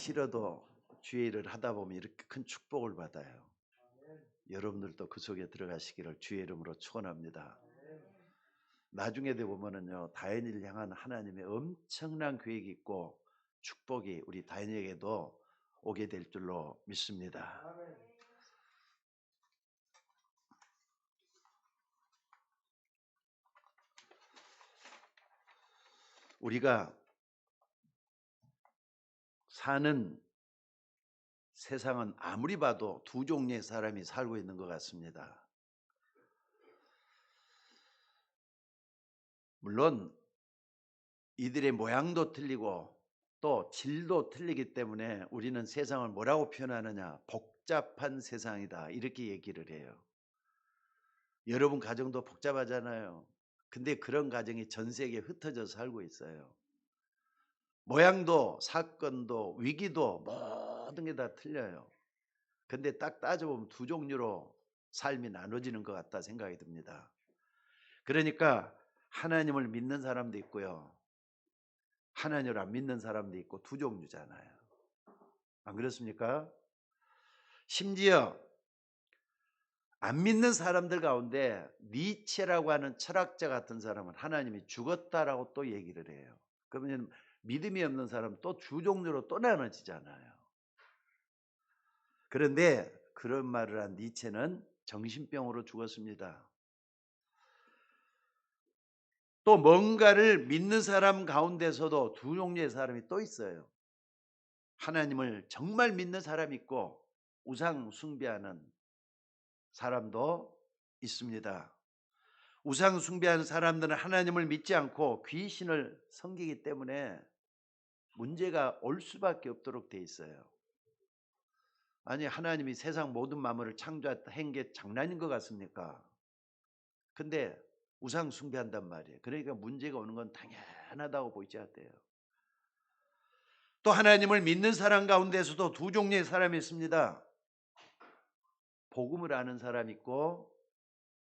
싫어도 주의 일을 하다 보면 이렇게 큰 축복을 받아요. 여러분들도 그 속에 들어가시기를 주의 이름으로 축원합니다. 나중에 돼 보면은요, 다현이를 향한 하나님의 엄청난 계획이 있고 축복이 우리 다현이에게도 오게 될 줄로 믿습니다. 우리가 사는 세상은 아무리 봐도 두 종류의 사람이 살고 있는 것 같습니다. 물론 이들의 모양도 틀리고 또 질도 틀리기 때문에 우리는 세상을 뭐라고 표현하느냐, 복잡한 세상이다 이렇게 얘기를 해요. 여러분 가정도 복잡하잖아요. 근데 그런 가정이 전 세계에 흩어져 살고 있어요. 모양도 사건도 위기도 모든 게 다 틀려요. 근데 딱 따져보면 두 종류로 삶이 나눠지는 것 같다 생각이 듭니다. 그러니까 하나님을 믿는 사람도 있고요, 하나님을 안 믿는 사람도 있고 두 종류잖아요. 안 그렇습니까? 심지어 안 믿는 사람들 가운데 니체라고 하는 철학자 같은 사람은 하나님이 죽었다라고 또 얘기를 해요. 그러면 믿음이 없는 사람은 또 두 종류로 또 나눠지잖아요. 그런데 그런 말을 한 니체는 정신병으로 죽었습니다. 또 뭔가를 믿는 사람 가운데서도 두 종류의 사람이 또 있어요. 하나님을 정말 믿는 사람이 있고 우상 숭배하는 사람도 있습니다. 우상 숭배하는 사람들은 하나님을 믿지 않고 귀신을 섬기기 때문에 문제가 올 수밖에 없도록 돼 있어요. 아니, 하나님이 세상 모든 만물을 창조한 게 장난인 것 같습니까? 근데 우상 숭배한단 말이에요. 그러니까 문제가 오는 건 당연하다고 보이지 않대요. 또 하나님을 믿는 사람 가운데서도 두 종류의 사람이 있습니다. 복음을 아는 사람이 있고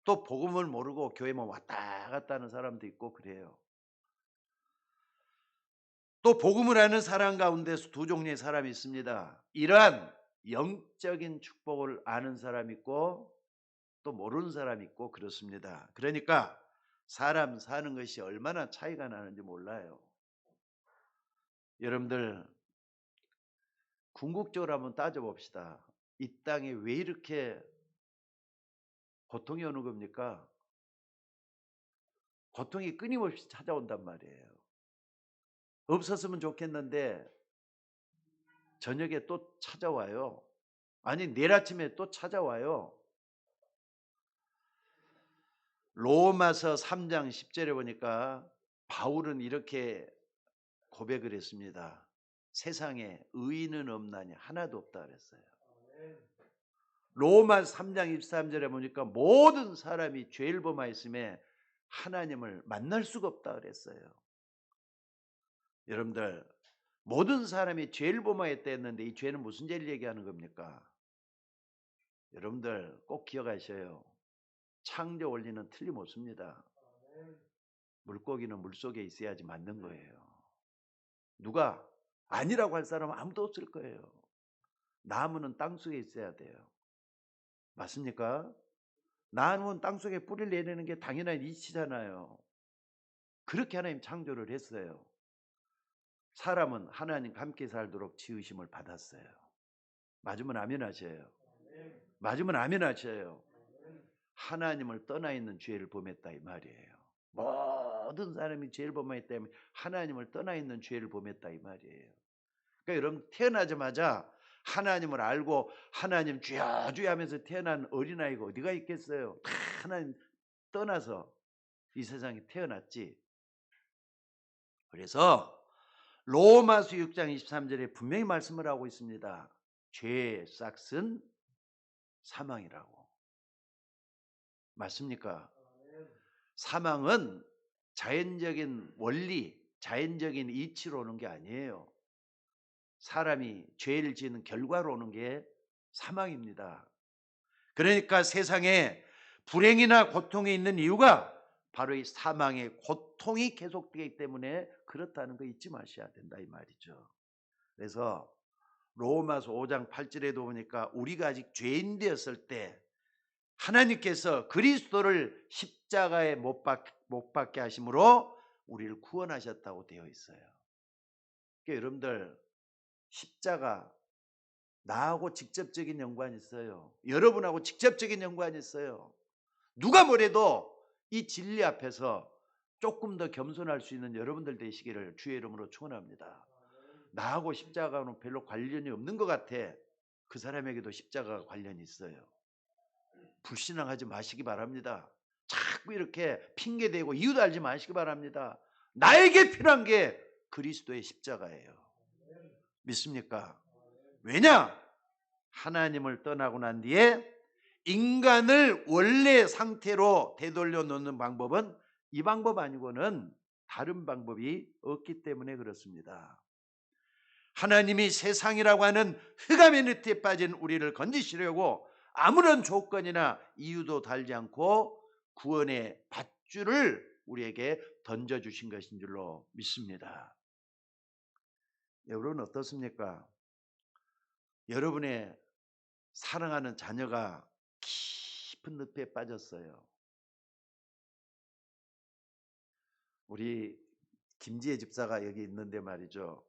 또 복음을 모르고 교회만 왔다 갔다 하는 사람도 있고 그래요. 또 복음을 아는 사람 가운데서 두 종류의 사람이 있습니다. 이러한 영적인 축복을 아는 사람이 있고 또 모르는 사람이 있고 그렇습니다. 그러니까 사람 사는 것이 얼마나 차이가 나는지 몰라요. 여러분들 궁극적으로 한번 따져봅시다. 이 땅에 왜 이렇게 고통이 오는 겁니까? 고통이 끊임없이 찾아온단 말이에요. 없었으면 좋겠는데 저녁에 또 찾아와요. 아니, 내일 아침에 또 찾아와요. 로마서 3장 10절에 보니까 바울은 이렇게 고백을 했습니다. 세상에 의인은 없나니 하나도 없다 그랬어요. 로마 3장 23절에 보니까 모든 사람이 죄를 범하였음에 하나님을 만날 수가 없다 그랬어요. 여러분들, 모든 사람이 죄를 범하였다 했는데 이 죄는 무슨 죄를 얘기하는 겁니까? 여러분들 꼭 기억하셔요. 창조 원리는 틀림없습니다. 물고기는 물속에 있어야지 맞는 거예요. 누가 아니라고 할 사람은 아무도 없을 거예요. 나무는 땅속에 있어야 돼요. 맞습니까? 나무는 땅속에 뿌리를 내리는 게 당연한 이치잖아요. 그렇게 하나님 창조를 했어요. 사람은 하나님과 함께 살도록 지으심을 받았어요. 맞으면 아멘 하셔요. 맞으면 아멘 하셔요. 하나님을 떠나 있는 죄를 범했다 이 말이에요. 모든 사람이 죄를 범했기 때문에 하나님을 떠나 있는 죄를 범했다 이 말이에요. 그러니까 여러분 태어나자마자 하나님을 알고 하나님 주여 주여 하면서 태어난 어린아이가 어디가 있겠어요? 다 하나님 떠나서 이 세상에 태어났지. 그래서 로마서 6장 23절에 분명히 말씀을 하고 있습니다. 죄의 싹은 사망이라고. 맞습니까? 사망은 자연적인 원리, 자연적인 이치로 오는 게 아니에요. 사람이 죄를 지는 결과로 오는 게 사망입니다. 그러니까 세상에 불행이나 고통이 있는 이유가 바로 이 사망의 고통이 계속되기 때문에 그렇다는 거 잊지 마셔야 된다 이 말이죠. 그래서 로마서 5장 8절에도 보니까 우리가 아직 죄인 되었을 때 하나님께서 그리스도를 십자가에 못 박게 하심으로 우리를 구원하셨다고 되어 있어요. 그러니까 여러분들 십자가 나하고 직접적인 연관이 있어요. 여러분하고 직접적인 연관이 있어요. 누가 뭐래도 이 진리 앞에서 조금 더 겸손할 수 있는 여러분들 되시기를 주의 이름으로 축원합니다. 나하고 십자가는 별로 관련이 없는 것 같아. 그 사람에게도 십자가가 관련이 있어요. 불신앙하지 마시기 바랍니다. 자꾸 이렇게 핑계대고 이유도 알지 마시기 바랍니다. 나에게 필요한 게 그리스도의 십자가예요. 믿습니까? 왜냐? 하나님을 떠나고 난 뒤에 인간을 원래 상태로 되돌려 놓는 방법은 이 방법 아니고는 다른 방법이 없기 때문에 그렇습니다. 하나님이 세상이라고 하는 흑암의 늪에 빠진 우리를 건지시려고 아무런 조건이나 이유도 달지 않고 구원의 밧줄을 우리에게 던져주신 것인 줄로 믿습니다. 여러분 어떻습니까? 여러분의 사랑하는 자녀가 깊은 늪에 빠졌어요. 우리 김지혜 집사가 여기 있는데 말이죠.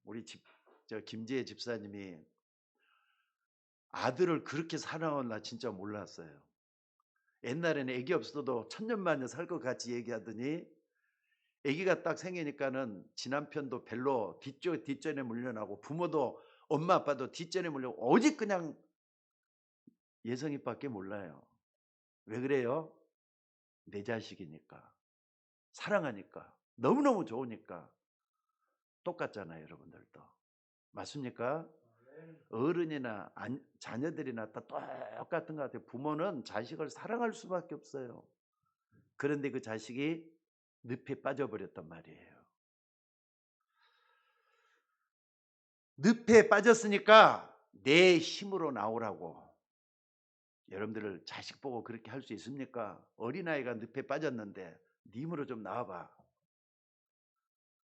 우리 김지혜 집사님이 아들을 그렇게 사랑하는 나 진짜 몰랐어요. 옛날에는 애기 없어도 천년만년 살 것 같이 얘기하더니 애기가 딱 생기니까는 지남편도 별로 뒷전에 물려나고 부모도 엄마 아빠도 뒷전에 물려고 오직 그냥 예성이밖에 몰라요. 왜 그래요? 내 자식이니까. 사랑하니까. 너무너무 좋으니까. 똑같잖아요, 여러분들도. 맞습니까? 어른이나 자녀들이나 다 똑같은 것 같아요. 부모는 자식을 사랑할 수밖에 없어요. 그런데 그 자식이 늪에 빠져버렸단 말이에요. 늪에 빠졌으니까 내 힘으로 나오라고. 여러분들을 자식 보고 그렇게 할 수 있습니까? 어린아이가 늪에 빠졌는데 네 힘으로 좀 나와봐.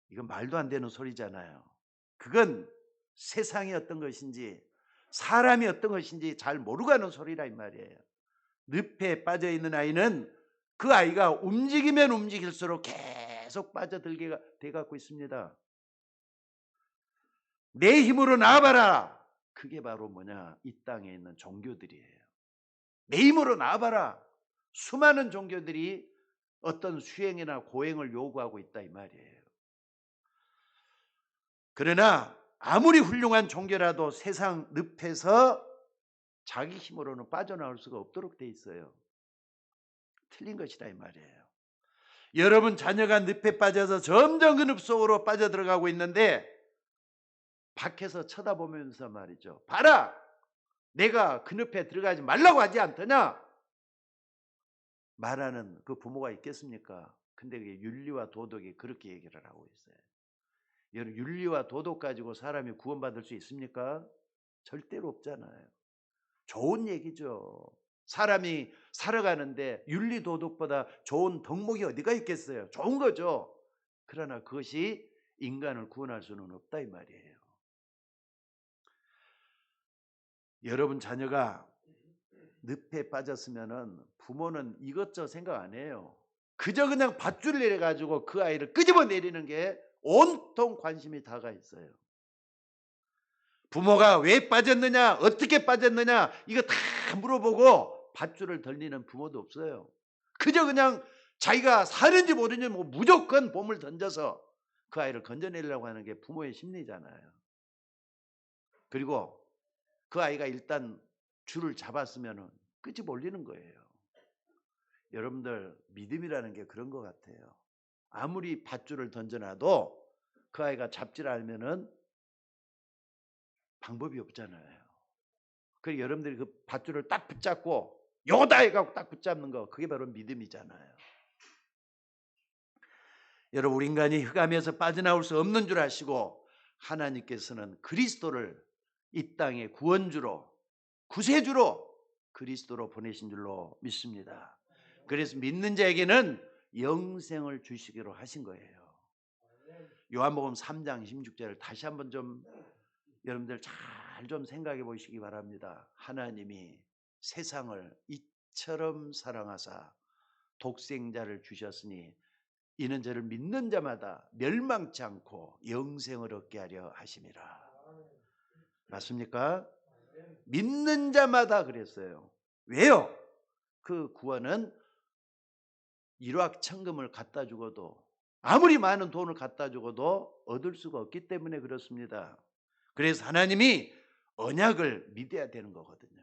이건 말도 안 되는 소리잖아요. 그건 세상이 어떤 것인지 사람이 어떤 것인지 잘 모르고 하는 소리라 이 말이에요. 늪에 빠져있는 아이는 그 아이가 움직이면 움직일수록 계속 빠져들게 돼갖고 있습니다. 내 힘으로 나와봐라. 그게 바로 뭐냐? 이 땅에 있는 종교들이에요. 내 힘으로 나와봐라. 수많은 종교들이 어떤 수행이나 고행을 요구하고 있다 이 말이에요. 그러나 아무리 훌륭한 종교라도 세상 늪에서 자기 힘으로는 빠져나올 수가 없도록 돼 있어요. 틀린 것이다 이 말이에요. 여러분 자녀가 늪에 빠져서 점점 그 늪 속으로 빠져들어가고 있는데 밖에서 쳐다보면서 말이죠. 봐라! 내가 그 늪에 들어가지 말라고 하지 않더냐? 말하는 그 부모가 있겠습니까? 근데 그게 윤리와 도덕이 그렇게 얘기를 하고 있어요. 여러분 윤리와 도덕 가지고 사람이 구원받을 수 있습니까? 절대로 없잖아요. 좋은 얘기죠. 사람이 살아가는데 윤리 도덕보다 좋은 덕목이 어디가 있겠어요? 좋은 거죠. 그러나 그것이 인간을 구원할 수는 없다 이 말이에요. 여러분 자녀가 늪에 빠졌으면은 부모는 이것저것 생각 안 해요. 그저 그냥 밧줄 내려가지고 그 아이를 끄집어 내리는 게 온통 관심이 다가 있어요. 부모가 왜 빠졌느냐, 어떻게 빠졌느냐 이거 다 물어보고 밧줄을 덜리는 부모도 없어요. 그저 그냥 자기가 사는지 모르는지 뭐 무조건 bom을 던져서 그 아이를 건져내려고 하는 게 부모의 심리잖아요. 그리고 그 아이가 일단 줄을 잡았으면 끄집어 올리는 거예요. 여러분들 믿음이라는 게 그런 것 같아요. 아무리 밧줄을 던져놔도 그 아이가 잡질 않으면은 방법이 없잖아요. 그래서 여러분들이 그 밧줄을 딱 붙잡고 요다 해갖고 딱 붙잡는 거 그게 바로 믿음이잖아요. 여러분 우리 인간이 흑암에서 빠져나올 수 없는 줄 아시고 하나님께서는 그리스도를 이 땅에 구원주로 구세주로 그리스도로 보내신 줄로 믿습니다. 그래서 믿는 자에게는 영생을 주시기로 하신 거예요. 요한복음 3장 16절을 다시 한번 좀 여러분들 잘 좀 생각해 보시기 바랍니다. 하나님이 세상을 이처럼 사랑하사 독생자를 주셨으니 이는 저를 믿는 자마다 멸망치 않고 영생을 얻게 하려 하심이라. 맞습니까? 믿는 자마다 그랬어요. 왜요? 그 구원은 일확천금을 갖다 주고도 아무리 많은 돈을 갖다 주고도 얻을 수가 없기 때문에 그렇습니다. 그래서 하나님이 언약을 믿어야 되는 거거든요.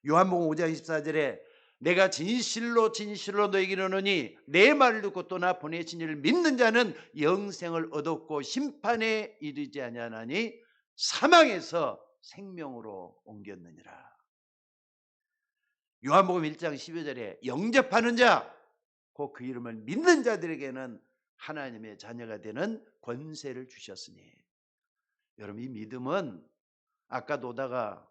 요한복음 5장 24절에 내가 진실로 진실로 너에게 이르노니 내 말을 듣고 또 나 보내신 이를 믿는 자는 영생을 얻었고 심판에 이르지 아니하나니 사망에서 생명으로 옮겼느니라. 요한복음 1장 12절에 영접하는 자, 곧 그 이름을 믿는 자들에게는 하나님의 자녀가 되는 권세를 주셨으니. 여러분, 이 믿음은 아까도 오다가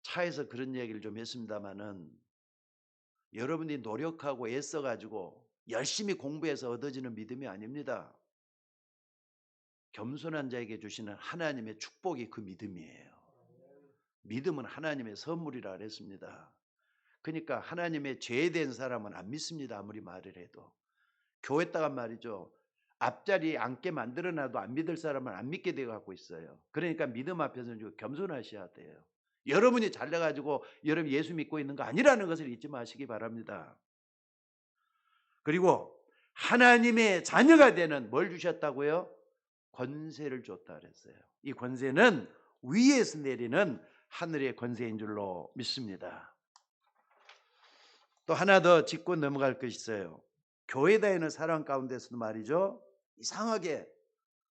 차에서 그런 얘기를 좀 했습니다마는 여러분이 노력하고 애써가지고 열심히 공부해서 얻어지는 믿음이 아닙니다. 겸손한 자에게 주시는 하나님의 축복이 그 믿음이에요. 믿음은 하나님의 선물이라 그랬습니다. 그러니까 하나님의 죄된 사람은 안 믿습니다. 아무리 말을 해도. 교회다가 말이죠. 앞자리 앉게 만들어놔도 안 믿을 사람은 안 믿게 되어 갖고 있어요. 그러니까 믿음 앞에서는 좀 겸손하셔야 돼요. 여러분이 잘나가지고 여러분 예수 믿고 있는 거 아니라는 것을 잊지 마시기 바랍니다. 그리고 하나님의 자녀가 되는 뭘 주셨다고요? 권세를 줬다 그랬어요. 이 권세는 위에서 내리는 하늘의 권세인 줄로 믿습니다. 또 하나 더 짚고 넘어갈 것이 있어요. 교회 다니는 사람 가운데서도 말이죠. 이상하게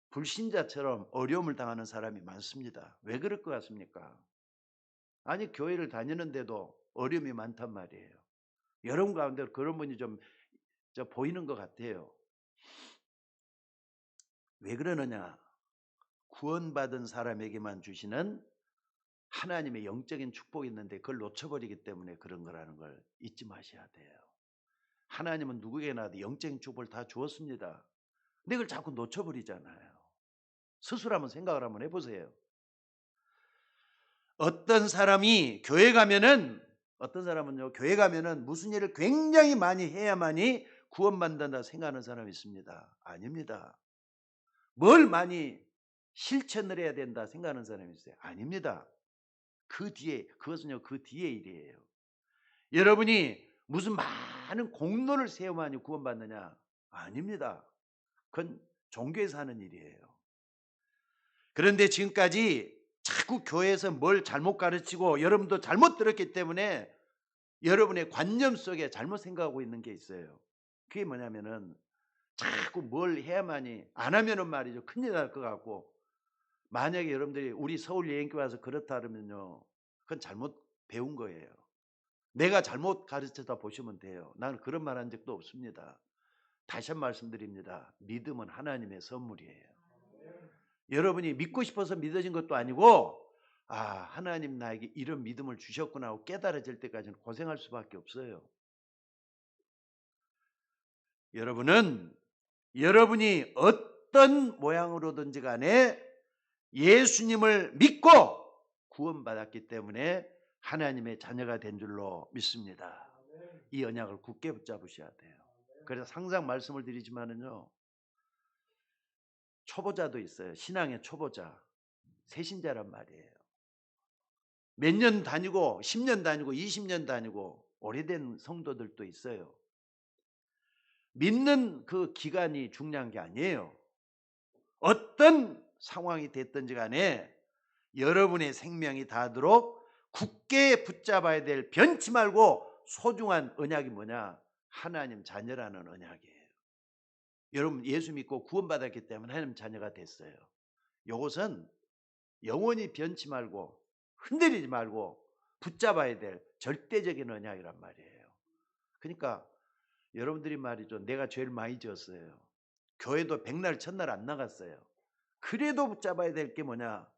불신자처럼 어려움을 당하는 사람이 많습니다. 왜 그럴 것 같습니까? 아니 교회를 다니는데도 어려움이 많단 말이에요. 여러분 가운데 그런 분이 좀 보이는 것 같아요. 왜 그러느냐? 구원받은 사람에게만 주시는 하나님의 영적인 축복이 있는데 그걸 놓쳐버리기 때문에 그런 거라는 걸 잊지 마셔야 돼요. 하나님은 누구에게나 영적인 축복을 다 주었습니다. 근데 그걸 자꾸 놓쳐버리잖아요. 스스로 한번 생각을 한번 해보세요. 어떤 사람이 교회 가면은 어떤 사람은요 교회 가면은 무슨 일을 굉장히 많이 해야만이 구원받는다 생각하는 사람이 있습니다. 아닙니다. 뭘 많이 실천을 해야 된다 생각하는 사람이 있어요. 아닙니다. 그 뒤에 그것은요 그 뒤의 일이에요. 여러분이 무슨 많은 공로를 세워만이 구원받느냐? 아닙니다. 그건 종교에서 하는 일이에요. 그런데 지금까지 자꾸 교회에서 뭘 잘못 가르치고 여러분도 잘못 들었기 때문에 여러분의 관념 속에 잘못 생각하고 있는 게 있어요. 그게 뭐냐면은 자꾸 뭘 해야만이 안 하면은 말이죠 큰일 날 것 같고 만약에 여러분들이 우리 서울 여행교회 와서 그렇다 그러면요 그건 잘못 배운 거예요. 내가 잘못 가르쳐다 보시면 돼요. 나는 그런 말 한 적도 없습니다. 다시 한 번 말씀드립니다. 믿음은 하나님의 선물이에요. 여러분이 믿고 싶어서 믿어진 것도 아니고 하나님 나에게 이런 믿음을 주셨구나 하고 깨달아질 때까지는 고생할 수밖에 없어요. 여러분은 여러분이 어떤 모양으로든지 간에 예수님을 믿고 구원받았기 때문에 하나님의 자녀가 된 줄로 믿습니다. 이 언약을 굳게 붙잡으셔야 돼요. 그래서 항상 말씀을 드리지만은요. 초보자도 있어요. 신앙의 초보자. 새신자란 말이에요. 몇 년 다니고 10년 다니고 20년 다니고 오래된 성도들도 있어요. 믿는 그 기간이 중요한 게 아니에요. 어떤 상황이 됐든지 간에 여러분의 생명이 닿도록 굳게 붙잡아야 될 변치 말고 소중한 언약이 뭐냐? 하나님 자녀라는 언약이에요. 여러분 예수 믿고 구원받았기 때문에 하나님 자녀가 됐어요. 이것은 영원히 변치 말고 흔들리지 말고 붙잡아야 될 절대적인 언약이란 말이에요. 그러니까 여러분들이 말이죠. 내가 죄를 많이 지었어요. 교회도 백날 첫날 안 나갔어요. 그래도 붙잡아야 될 게 뭐냐?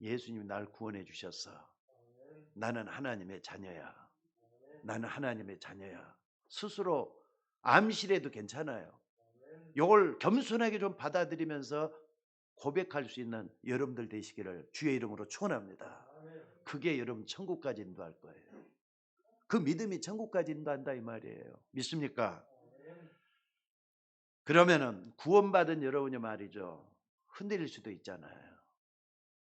예수님이 날 구원해 주셨어. 나는 하나님의 자녀야. 나는 하나님의 자녀야. 스스로 암시라도 괜찮아요. 이걸 겸손하게 좀 받아들이면서 고백할 수 있는 여러분들 되시기를 주의 이름으로 축원합니다. 그게 여러분 천국까지 인도할 거예요. 그 믿음이 천국까지 인도한다 이 말이에요. 믿습니까? 그러면은 구원받은 여러분이 말이죠. 흔들릴 수도 있잖아요.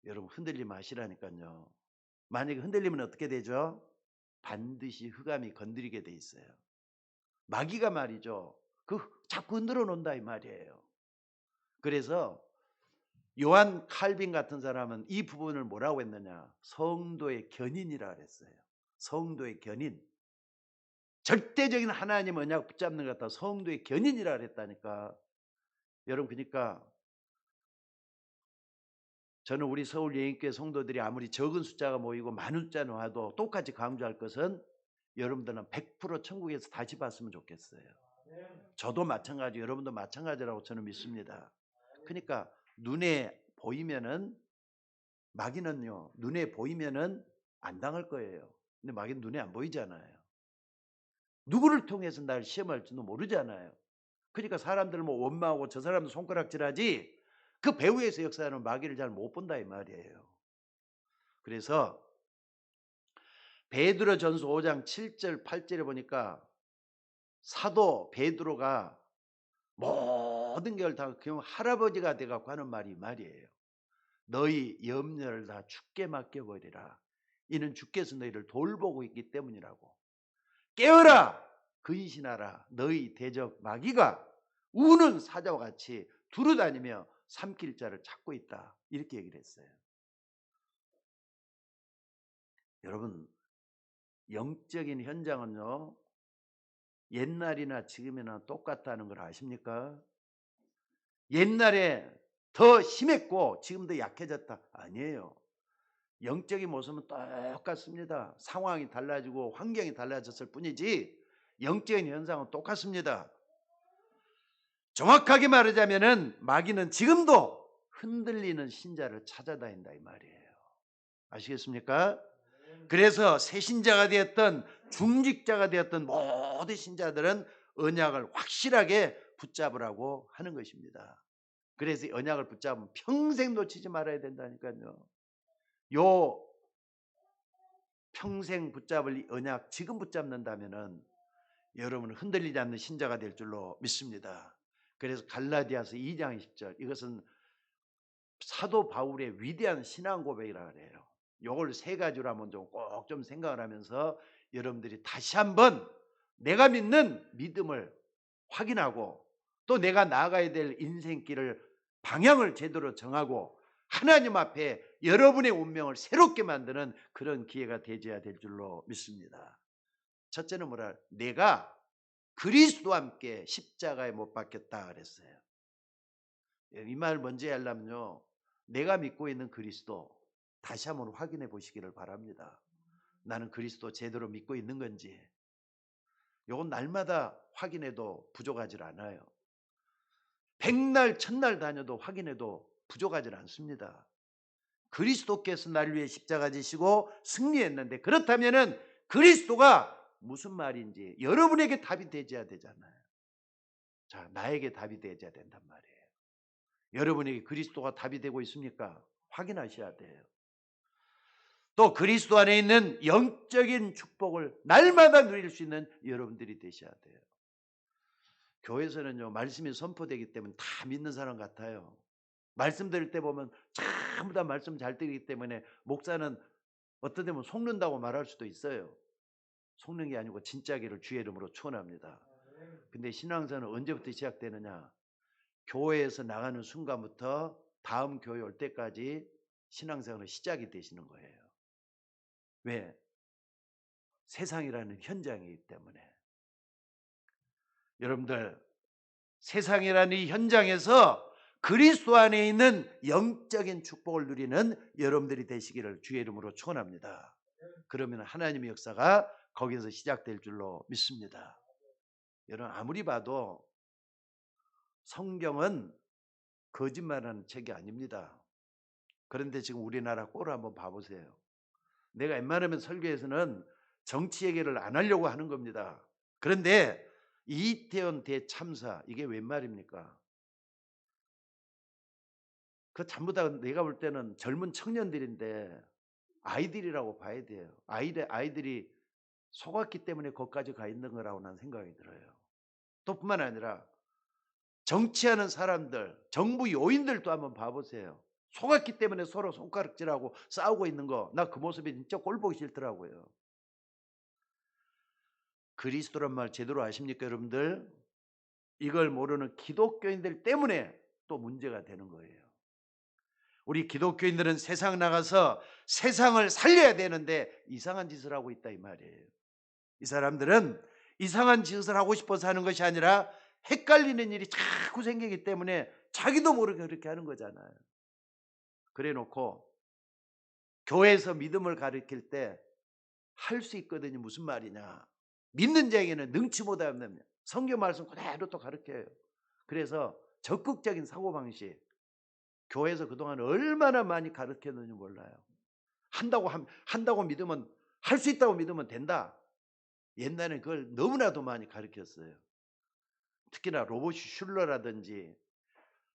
여러분 흔들림 마시라니까요. 만약에 흔들리면 어떻게 되죠? 반드시 흑암이 건드리게 돼 있어요. 마귀가 말이죠. 그 자꾸 흔들어 놓는다 이 말이에요. 그래서 요한 칼빈 같은 사람은 이 부분을 뭐라고 했느냐? 성도의 견인이라 그랬어요. 성도의 견인. 절대적인 하나님 언약 붙잡는 것 같다. 성도의 견인이라 그랬다니까. 여러분 그러니까 저는 우리 서울 예인교회 성도들이 아무리 적은 숫자가 모이고 많은 숫자는 와도 똑같이 강조할 것은 여러분들은 100% 천국에서 다시 봤으면 좋겠어요. 저도 마찬가지, 여러분도 마찬가지라고 저는 믿습니다. 그러니까 눈에 보이면은 마귀는요, 눈에 보이면은 안 당할 거예요. 근데 마귀는 눈에 안 보이잖아요. 누구를 통해서 날 시험할지도 모르잖아요. 그러니까 사람들 뭐 원망하고 저 사람도 손가락질하지 그 배후에서 역사하는 마귀를 잘 못 본다 이 말이에요. 그래서 베드로전서 5장 7절 8절에 보니까 사도 베드로가 모든 걸 다 할아버지가 돼갖고 하는 말이 말이에요. 너희 염려를 다 주께 맡겨버리라. 이는 주께서 너희를 돌보고 있기 때문이라고. 깨어라 근신하라. 너희 대적 마귀가 우는 사자와 같이 두루다니며 삼킬 자를 찾고 있다. 이렇게 얘기를 했어요. 여러분 영적인 현장은요 옛날이나 지금이나 똑같다는 걸 아십니까? 옛날에 더 심했고 지금 더 약해졌다. 아니에요. 영적인 모습은 똑같습니다. 상황이 달라지고 환경이 달라졌을 뿐이지 영적인 현상은 똑같습니다. 정확하게 말하자면은 마귀는 지금도 흔들리는 신자를 찾아다닌다 이 말이에요. 아시겠습니까? 그래서 새 신자가 되었던 중직자가 되었던 모든 신자들은 언약을 확실하게 붙잡으라고 하는 것입니다. 그래서 언약을 붙잡으면 평생 놓치지 말아야 된다니까요. 요 평생 붙잡을 언약 지금 붙잡는다면은 여러분은 흔들리지 않는 신자가 될 줄로 믿습니다. 그래서 갈라디아서 2장 10절 이것은 사도 바울의 위대한 신앙 고백이라 그래요. 요걸 세 가지로 한번 꼭 좀 생각을 하면서 여러분들이 다시 한번 내가 믿는 믿음을 확인하고 또 내가 나아가야 될 인생길을 방향을 제대로 정하고 하나님 앞에 여러분의 운명을 새롭게 만드는 그런 기회가 되어야 될 줄로 믿습니다. 첫째는 뭐라? 내가 그리스도와 함께 십자가에 못 박혔다 그랬어요. 이 말 먼저 하려면요. 내가 믿고 있는 그리스도 다시 한번 확인해 보시기를 바랍니다. 나는 그리스도 제대로 믿고 있는 건지. 이건 날마다 확인해도 부족하지 않아요. 백날 천날 다녀도 확인해도 부족하지 않습니다. 그리스도께서 나를 위해 십자가 지시고 승리했는데 그렇다면은 그리스도가 무슨 말인지 여러분에게 답이 되어야 되잖아요. 자, 나에게 답이 되어야 된단 말이에요. 여러분에게 그리스도가 답이 되고 있습니까? 확인하셔야 돼요. 또 그리스도 안에 있는 영적인 축복을 날마다 누릴 수 있는 여러분들이 되셔야 돼요. 교회에서는요 말씀이 선포되기 때문에 다 믿는 사람 같아요. 말씀 드릴 때 보면 전부 다 말씀 잘 듣기 때문에 목사는 어떤 데면 속는다고 말할 수도 있어요. 속는 게 아니고 진짜기를 주의 이름으로 축원합니다. 근데 신앙생활은 언제부터 시작되느냐? 교회에서 나가는 순간부터 다음 교회 올 때까지 신앙생활은 시작이 되시는 거예요. 왜? 세상이라는 현장이기 때문에. 여러분들 세상이라는 이 현장에서 그리스도 안에 있는 영적인 축복을 누리는 여러분들이 되시기를 주의 이름으로 축원합니다. 그러면 하나님의 역사가 거기서 시작될 줄로 믿습니다. 여러분 아무리 봐도 성경은 거짓말하는 책이 아닙니다. 그런데 지금 우리나라 꼴을 한번 봐보세요. 내가 웬만하면 설교에서는 정치 얘기를 안 하려고 하는 겁니다. 그런데 이태원 대참사 이게 웬 말입니까? 그 전부 다 내가 볼 때는 젊은 청년들인데 아이들이라고 봐야 돼요. 아이들이 속았기 때문에 거기까지 가 있는 거라고 난 생각이 들어요. 또 뿐만 아니라 정치하는 사람들, 정부 요인들도 한번 봐 보세요. 속았기 때문에 서로 손가락질하고 싸우고 있는 거, 나 그 모습이 진짜 꼴 보기 싫더라고요. 그리스도란 말 제대로 아십니까, 여러분들? 이걸 모르는 기독교인들 때문에 또 문제가 되는 거예요. 우리 기독교인들은 세상 나가서 세상을 살려야 되는데 이상한 짓을 하고 있다 이 말이에요. 이 사람들은 이상한 짓을 하고 싶어서 하는 것이 아니라 헷갈리는 일이 자꾸 생기기 때문에 자기도 모르게 그렇게 하는 거잖아요. 그래 놓고 교회에서 믿음을 가르칠 때 할 수 있거든요. 무슨 말이냐. 믿는 자에게는 능치 못하는 성경 말씀 그대로 또 가르쳐요. 그래서 적극적인 사고방식, 교회에서 그동안 얼마나 많이 가르쳤는지 몰라요. 한다고 믿으면, 할 수 있다고 믿으면 된다. 옛날에 그걸 너무나도 많이 가르쳤어요. 특히나 로버트 슐러라든지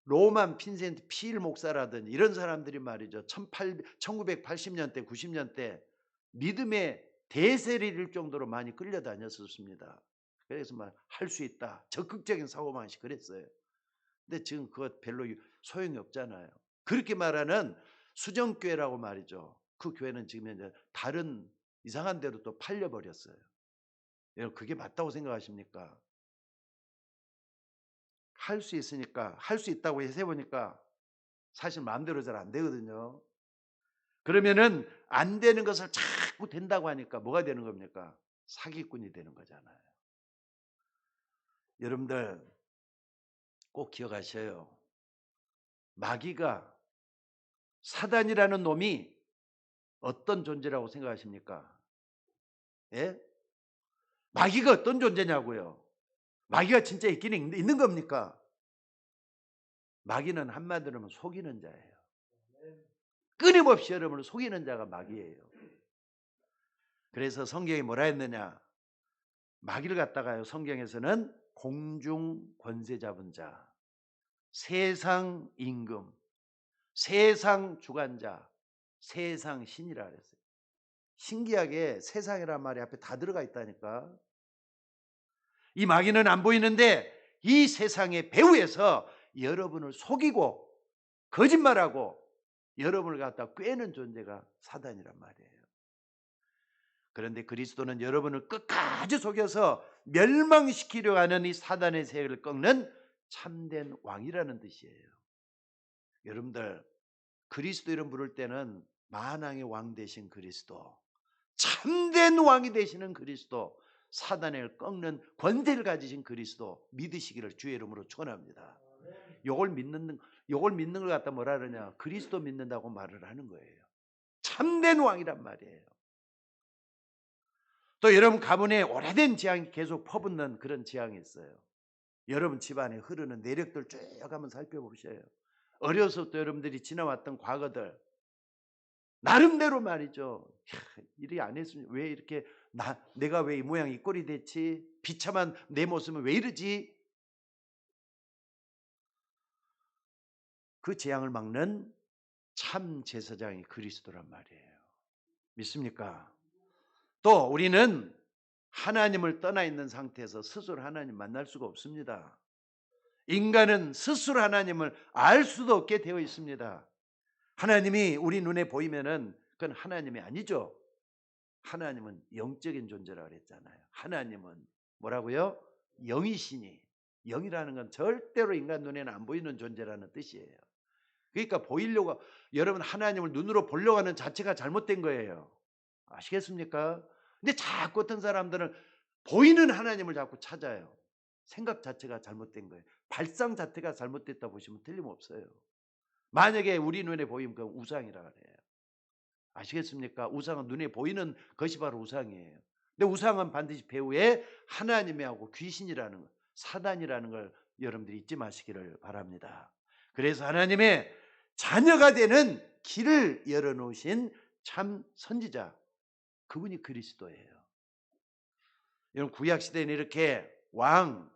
로만 핀센트 필 목사라든지 이런 사람들이 말이죠. 1980년대, 90년대 믿음의 대세를 이룰 정도로 많이 끌려다녔었습니다. 그래서 할 수 있다. 적극적인 사고방식 그랬어요. 근데 지금 그것 별로 소용이 없잖아요. 그렇게 말하는 수정교회라고 말이죠. 그 교회는 지금 이제 다른 이상한 데로 또 팔려버렸어요. 여러분 그게 맞다고 생각하십니까? 할 수 있으니까 할 수 있다고 해서 해보니까 사실 마음대로 잘 안 되거든요. 그러면은 안 되는 것을 자꾸 된다고 하니까 뭐가 되는 겁니까? 사기꾼이 되는 거잖아요. 여러분들 꼭 기억하셔요. 마귀가 사단이라는 놈이 어떤 존재라고 생각하십니까? 예? 마귀가 어떤 존재냐고요? 마귀가 진짜 있는 겁니까? 마귀는 한마디로 하면 속이는 자예요. 끊임없이 여러분을 속이는 자가 마귀예요. 그래서 성경이 뭐라 했느냐? 마귀를 갖다가요. 성경에서는 공중 권세 잡은 자, 세상 임금, 세상 주관자, 세상 신이라 그랬어요. 신기하게 세상이란 말이 앞에 다 들어가 있다니까. 이 마귀는 안 보이는데 이 세상의 배후에서 여러분을 속이고 거짓말하고 여러분을 갖다 꿰는 존재가 사단이란 말이에요. 그런데 그리스도는 여러분을 끝까지 속여서 멸망시키려 하는 이 사단의 세력을 꺾는 참된 왕이라는 뜻이에요. 여러분들 그리스도 이름 부를 때는 만왕의 왕 되신 그리스도, 참된 왕이 되시는 그리스도, 사단을 꺾는 권세를 가지신 그리스도 믿으시기를 주의 이름으로 축원합니다. 요걸 믿는 걸 갖다 뭐라 그러냐? 그리스도 믿는다고 말을 하는 거예요. 참된 왕이란 말이에요. 또 여러분 가문에 오래된 지향이 계속 퍼붓는 그런 지향이 있어요. 여러분 집안에 흐르는 내력들 쭉 한번 살펴보셔요. 어려서부터 여러분들이 지나왔던 과거들 나름대로 말이죠. 이리 안 했으면 왜 이렇게 내가 왜 이 모양 이 꼴이 됐지? 비참한 내 모습은 왜 이러지? 그 재앙을 막는 참 제사장이 그리스도란 말이에요. 믿습니까? 또 우리는 하나님을 떠나 있는 상태에서 스스로 하나님 만날 수가 없습니다. 인간은 스스로 하나님을 알 수도 없게 되어 있습니다. 하나님이 우리 눈에 보이면은 그건 하나님이 아니죠. 하나님은 영적인 존재라고 그랬잖아요. 하나님은 뭐라고요? 영이시니. 영이라는 건 절대로 인간 눈에는 안 보이는 존재라는 뜻이에요. 그러니까 보이려고 여러분 하나님을 눈으로 보려고 하는 자체가 잘못된 거예요. 아시겠습니까? 근데 자꾸 어떤 사람들은 보이는 하나님을 자꾸 찾아요. 생각 자체가 잘못된 거예요. 발상 자체가 잘못됐다 보시면 틀림없어요. 만약에 우리 눈에 보이면 그건 우상이라 그래요. 아시겠습니까? 우상은 눈에 보이는 것이 바로 우상이에요. 근데 우상은 반드시 배후에 하나님이하고 귀신이라는 것, 사단이라는 걸 여러분들이 잊지 마시기를 바랍니다. 그래서 하나님의 자녀가 되는 길을 열어놓으신 참 선지자, 그분이 그리스도예요. 여러분 구약시대에는 이렇게 왕,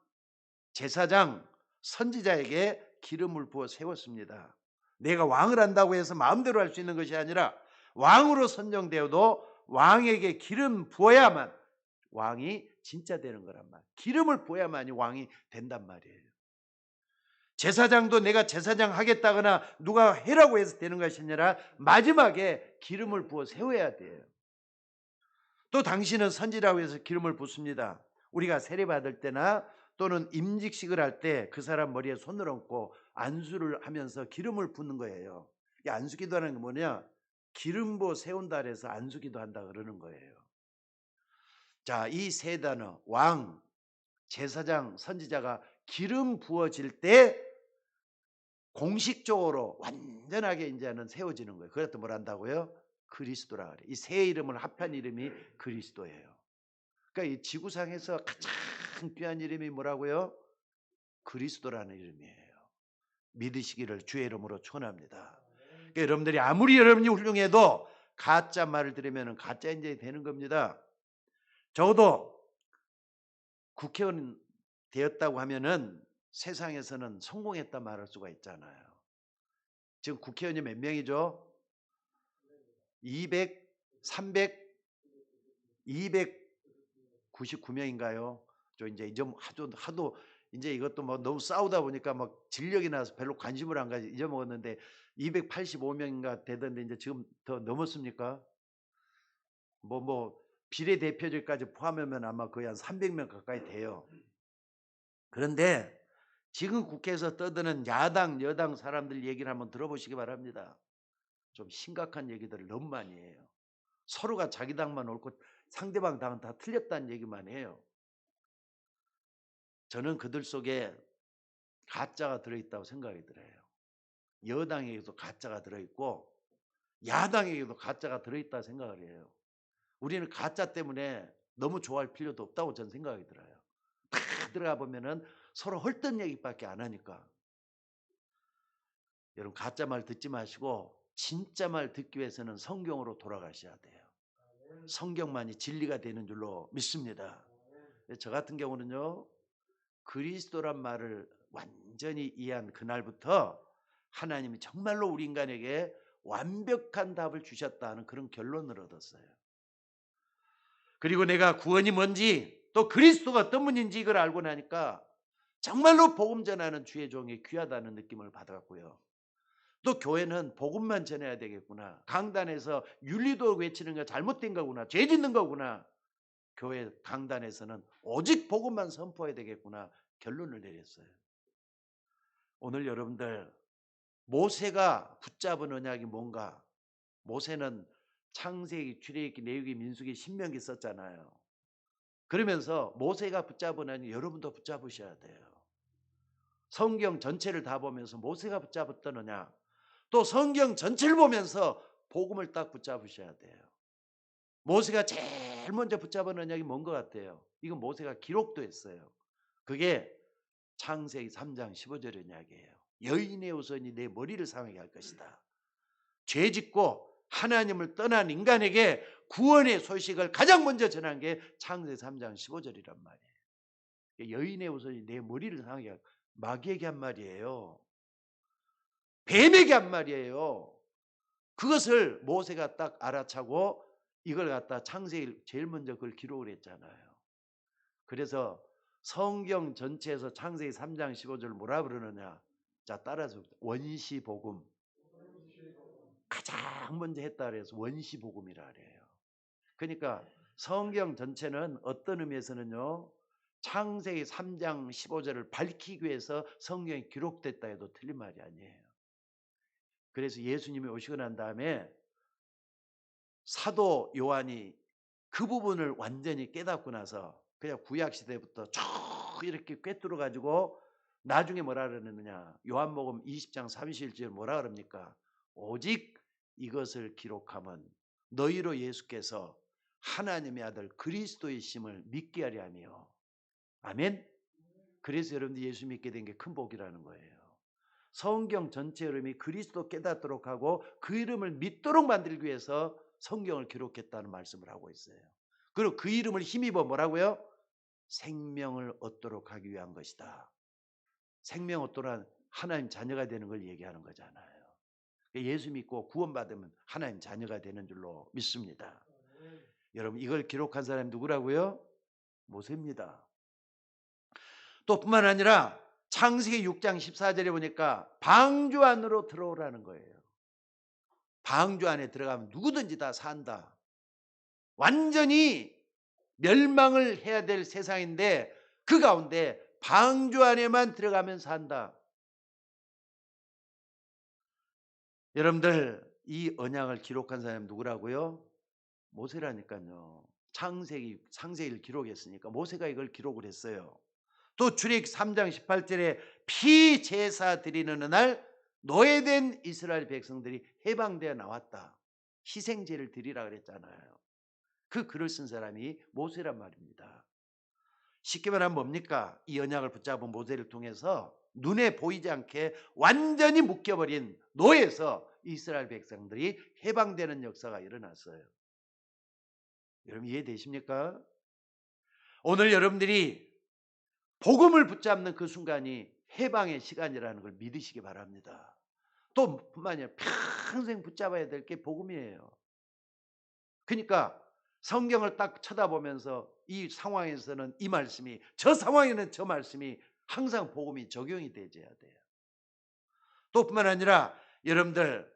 제사장, 선지자에게 기름을 부어 세웠습니다. 내가 왕을 한다고 해서 마음대로 할 수 있는 것이 아니라 왕으로 선정되어도 왕에게 기름 부어야만 왕이 진짜 되는 거란 말이에요. 기름을 부어야만이 왕이 된단 말이에요. 제사장도 내가 제사장 하겠다거나 누가 해라고 해서 되는 것이 아니라 마지막에 기름을 부어 세워야 돼요. 또 당신은 선지라고 해서 기름을 붓습니다. 우리가 세례받을 때나 또는 임직식을 할 때 그 사람 머리에 손을 얹고 안수를 하면서 기름을 붓는 거예요. 이 안수기도하는 게 뭐냐? 기름 부어 세운다 해서 안수기도 한다 그러는 거예요. 자, 이 세 단어 왕, 제사장, 선지자가 기름 부어질 때 공식적으로 완전하게 이제는 세워지는 거예요. 그래서 뭘 한다고요? 그리스도라 그래요. 이 세 이름을 합한 이름이 그리스도예요. 그러니까 이 지구상에서 가장 귀한 이름이 뭐라고요? 그리스도라는 이름이에요. 믿으시기를 주의 이름으로 축원합니다. 그러니까 여러분들이 아무리 여러분이 훌륭해도 가짜 말을 들으면 가짜 인재가 되는 겁니다. 적어도 국회의원 되었다고 하면은 세상에서는 성공했다 말할 수가 있잖아요. 지금 국회의원이 몇 명이죠? 200, 300, 299명인가요? 저 이제 하도 이제 이것도 뭐 너무 싸우다 보니까 막 진력이 나서 별로 관심을 안 가지 잊어먹었는데 285명인가 되던데 이제 지금 더 넘었습니까? 뭐 비례대표들까지 포함하면 아마 거의 한 300명 가까이 돼요. 그런데 지금 국회에서 떠드는 야당, 여당 사람들 얘기를 한번 들어보시기 바랍니다. 좀 심각한 얘기들을 너무 많이 해요. 서로가 자기 당만 옳고 상대방 당은 다 틀렸다는 얘기만 해요. 저는 그들 속에 가짜가 들어있다고 생각이 들어요. 여당에게도 가짜가 들어있고 야당에게도 가짜가 들어있다고 생각을 해요. 우리는 가짜 때문에 너무 좋아할 필요도 없다고 저는 생각이 들어요. 다 들어가 보면은 서로 헐떡 얘기밖에 안 하니까. 여러분 가짜 말 듣지 마시고 진짜 말 듣기 위해서는 성경으로 돌아가셔야 돼요. 성경만이 진리가 되는 줄로 믿습니다. 저 같은 경우는요. 그리스도란 말을 완전히 이해한 그날부터 하나님이 정말로 우리 인간에게 완벽한 답을 주셨다는 그런 결론을 얻었어요. 그리고 내가 구원이 뭔지 또 그리스도가 어떤 분인지 이걸 알고 나니까 정말로 복음 전하는 주의 종이 귀하다는 느낌을 받았고요. 또 교회는 복음만 전해야 되겠구나. 강단에서 윤리도 외치는 거 잘못된 거구나. 죄 짓는 거구나. 교회 강단에서는 오직 복음만 선포해야 되겠구나. 결론을 내렸어요. 오늘 여러분들 모세가 붙잡은 언약이 뭔가? 모세는 창세기, 출애굽기, 레위기, 민수기, 신명기 썼잖아요. 그러면서 모세가 붙잡은 언약이 여러분도 붙잡으셔야 돼요. 성경 전체를 다 보면서 모세가 붙잡았던 언약, 또 성경 전체를 보면서 복음을 딱 붙잡으셔야 돼요. 모세가 제일 먼저 붙잡은 언약이 뭔 것 같아요? 이건 모세가 기록도 했어요. 그게 창세기 3장 15절 언약이에요. 여인의 후손이 내 머리를 상하게 할 것이다. 죄짓고 하나님을 떠난 인간에게 구원의 소식을 가장 먼저 전한 게 창세기 3장 15절이란 말이에요. 여인의 후손이 내 머리를 상하게 할 마귀에게 한 말이에요. 뱀에게 한 말이에요. 그것을 모세가 딱 알아차고 이걸 갖다 창세기 제일 먼저 그걸 기록을 했잖아요. 그래서 성경 전체에서 창세기 3장 15절 뭐라 그러느냐? 자, 따라서 원시복음. 가장 먼저 했다 그래서 원시복음이라 그래요. 그러니까 성경 전체는 어떤 의미에서는요. 창세기 3장 15절을 밝히기 위해서 성경이 기록됐다 해도 틀린 말이 아니에요. 그래서 예수님이 오시고 난 다음에 사도 요한이 그 부분을 완전히 깨닫고 나서 그냥 구약시대부터 쭉 이렇게 꿰뚫어 가지고 나중에 뭐라 그러느냐. 요한복음 20장 31절 뭐라 그럽니까? 오직 이것을 기록하면 너희로 예수께서 하나님의 아들 그리스도이심을 믿게 하려 하며. 아멘. 그래서 여러분들 예수 믿게 된 게 큰 복이라는 거예요. 성경 전체 이름이 그리스도 깨닫도록 하고 그 이름을 믿도록 만들기 위해서 성경을 기록했다는 말씀을 하고 있어요. 그리고 그 이름을 힘입어 뭐라고요? 생명을 얻도록 하기 위한 것이다. 생명 얻도록 하나님 자녀가 되는 걸 얘기하는 거잖아요. 예수 믿고 구원받으면 하나님 자녀가 되는 줄로 믿습니다. 여러분 이걸 기록한 사람이 누구라고요? 모세입니다. 또 뿐만 아니라 창세기 6장 14절에 보니까 방주 안으로 들어오라는 거예요. 방주 안에 들어가면 누구든지 다 산다. 완전히 멸망을 해야 될 세상인데 그 가운데 방주 안에만 들어가면 산다. 여러분들 이 언약을 기록한 사람이 누구라고요? 모세라니까요. 창세기를 기록했으니까 모세가 이걸 기록을 했어요. 또 출애굽 3장 18절에 피제사 드리는 날 노예된 이스라엘 백성들이 해방되어 나왔다. 희생제를 드리라 그랬잖아요. 그 글을 쓴 사람이 모세란 말입니다. 쉽게 말하면 뭡니까? 이 언약을 붙잡은 모세를 통해서 눈에 보이지 않게 완전히 묶여버린 노예에서 이스라엘 백성들이 해방되는 역사가 일어났어요. 여러분 이해되십니까? 오늘 여러분들이 복음을 붙잡는 그 순간이 해방의 시간이라는 걸 믿으시기 바랍니다. 또 뿐만 아니라 평생 붙잡아야 될 게 복음이에요. 그러니까 성경을 딱 쳐다보면서 이 상황에서는 이 말씀이, 저 상황에는 저 말씀이 항상 복음이 적용이 되어야 돼요. 또 뿐만 아니라 여러분들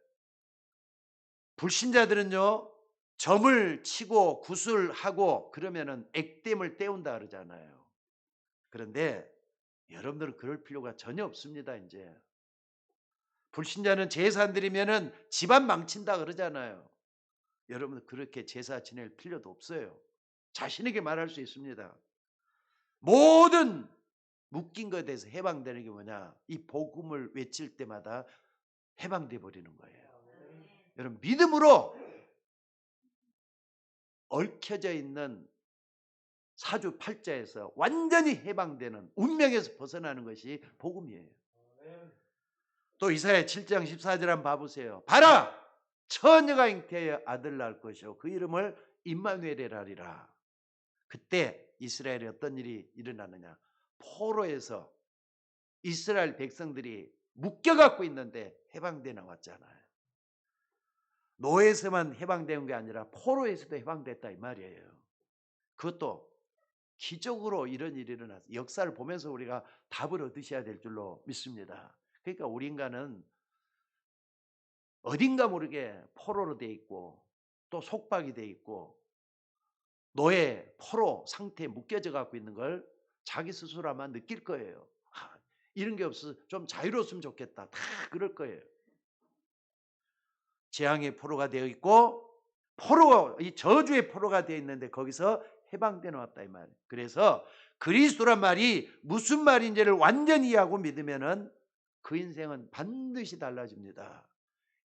불신자들은요 점을 치고 구슬하고 그러면은 액땜을 때운다 그러잖아요. 그런데 여러분들은 그럴 필요가 전혀 없습니다. 이제 불신자는 제사 안 드리면은 집안 망친다 그러잖아요. 여러분 그렇게 제사 지낼 필요도 없어요. 자신에게 말할 수 있습니다. 모든 묶인 것에 대해서 해방되는 게 뭐냐? 이 복음을 외칠 때마다 해방돼 버리는 거예요. 여러분 믿음으로 얽혀져 있는 사주팔자에서 완전히 해방되는 운명에서 벗어나는 것이 복음이에요. 또 이사야 7장 14절 한번 봐보세요. 봐라! 처녀가 잉태하여 아들 낳을 것이요 그 이름을 임마누엘이라 하리라. 그때 이스라엘에 어떤 일이 일어나느냐? 포로에서 이스라엘 백성들이 묶여갖고 있는데 해방돼 나왔잖아요. 노예에서만 해방된 게 아니라 포로에서도 해방됐다 이 말이에요. 그것도 기적으로 이런 일이 일어났어요. 역사를 보면서 우리가 답을 얻으셔야 될 줄로 믿습니다. 그러니까 우리 인간은 어딘가 모르게 포로로 돼 있고 또 속박이 돼 있고 노예, 포로 상태에 묶여져 갖고 있는 걸 자기 스스로 아마 느낄 거예요. 이런 게 없어서 좀 자유로웠으면 좋겠다. 다 그럴 거예요. 재앙의 포로가 되어 있고 포로가 이 저주의 포로가 되어 있는데 거기서 해방되어 왔다 이 말. 그래서 그리스도란 말이 무슨 말인지를 완전히 이해하고 믿으면은 그 인생은 반드시 달라집니다.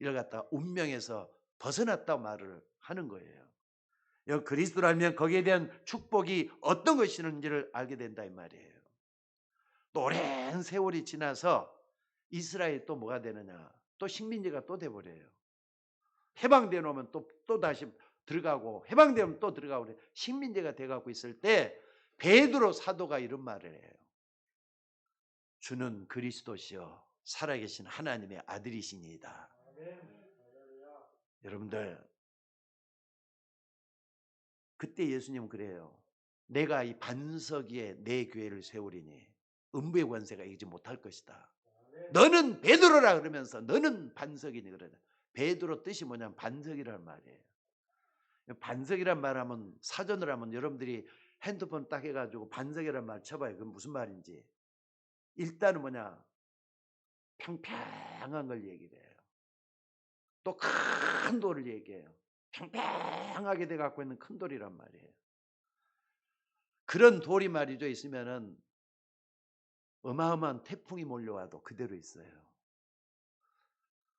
이를 갖다 운명에서 벗어났다 말을 하는 거예요. 여기 그리스도라면 거기에 대한 축복이 어떤 것이는지를 알게 된다 이 말이에요. 또 오랜 세월이 지나서 이스라엘이 또 뭐가 되느냐? 또 식민지가 또 돼버려요. 해방되어 놓으면 또 다시 들어가고 해방되면 또 들어가고 그래. 식민지가 돼가고 있을 때 베드로 사도가 이런 말을 해요. 주는 그리스도시요 살아계신 하나님의 아들이시니이다. 여러분들 그때 예수님은 그래요. 내가 이 반석 위에 내 교회를 세우리니 음부의 권세가 이기지 못할 것이다. 너는 베드로라 그러면서 너는 반석이니 그러다. 베드로 뜻이 뭐냐면 반석이라는 말이에요. 반석이란 말 하면 사전을 하면 여러분들이 핸드폰 딱 해가지고 반석이란 말 쳐봐요. 그건 무슨 말인지. 일단은 뭐냐 평평한 걸 얘기를 해요. 또 큰 돌을 얘기해요. 평평하게 돼 갖고 있는 큰 돌이란 말이에요. 그런 돌이 말이죠 있으면은 어마어마한 태풍이 몰려와도 그대로 있어요.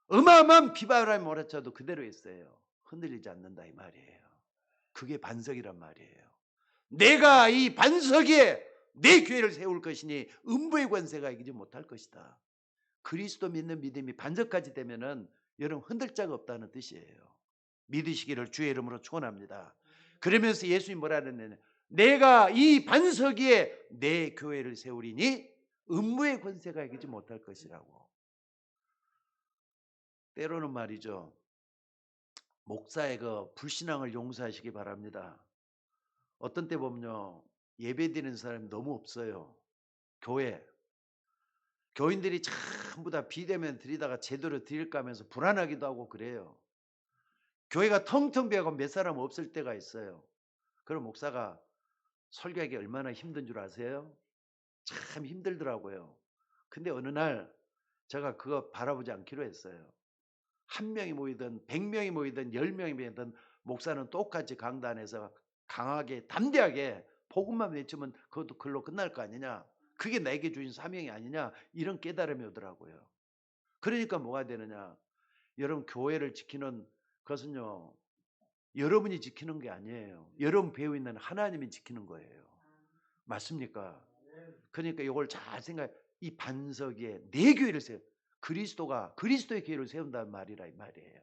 어마어마한 비바람이 몰아쳐도 그대로 있어요. 흔들리지 않는다 이 말이에요. 그게 반석이란 말이에요. 내가 이 반석 위에 내 교회를 세울 것이니 음부의 권세가 이기지 못할 것이다. 그리스도 믿는 믿음이 반석까지 되면은 여러분 흔들 자가 없다는 뜻이에요. 믿으시기를 주의 이름으로 축원합니다. 그러면서 예수님이 뭐라 그랬느냐? 내가 이 반석 위에 내 교회를 세우리니 음부의 권세가 이기지 못할 것이라고. 때로는 말이죠. 목사의 그 불신앙을 용서하시기 바랍니다. 어떤 때 보면요. 예배드리는 사람이 너무 없어요. 교회. 교인들이 전부 다 비대면 드리다가 제대로 드릴까 하면서 불안하기도 하고 그래요. 교회가 텅텅 비어고 몇 사람 없을 때가 있어요. 그럼 목사가 설교하기 얼마나 힘든 줄 아세요? 참 힘들더라고요. 근데 어느 날 제가 그거 바라보지 않기로 했어요. 한 명이 모이든 100명이 모이든 10명이 모이든 목사는 똑같이 강단에서 강하게 담대하게 복음만 외치면 그것도 글로 끝날 거 아니냐. 그게 내게 주신 사명이 아니냐. 이런 깨달음이 오더라고요. 그러니까 뭐가 되느냐. 여러분 교회를 지키는 것은요. 여러분이 지키는 게 아니에요. 여러분 배우 있는 하나님이 지키는 거예요. 맞습니까? 그러니까 이걸 잘 생각해. 이 반석 위에 내 교회를 세워. 그리스도가 그리스도의 교회를 세운다는 말이라 이 말이에요.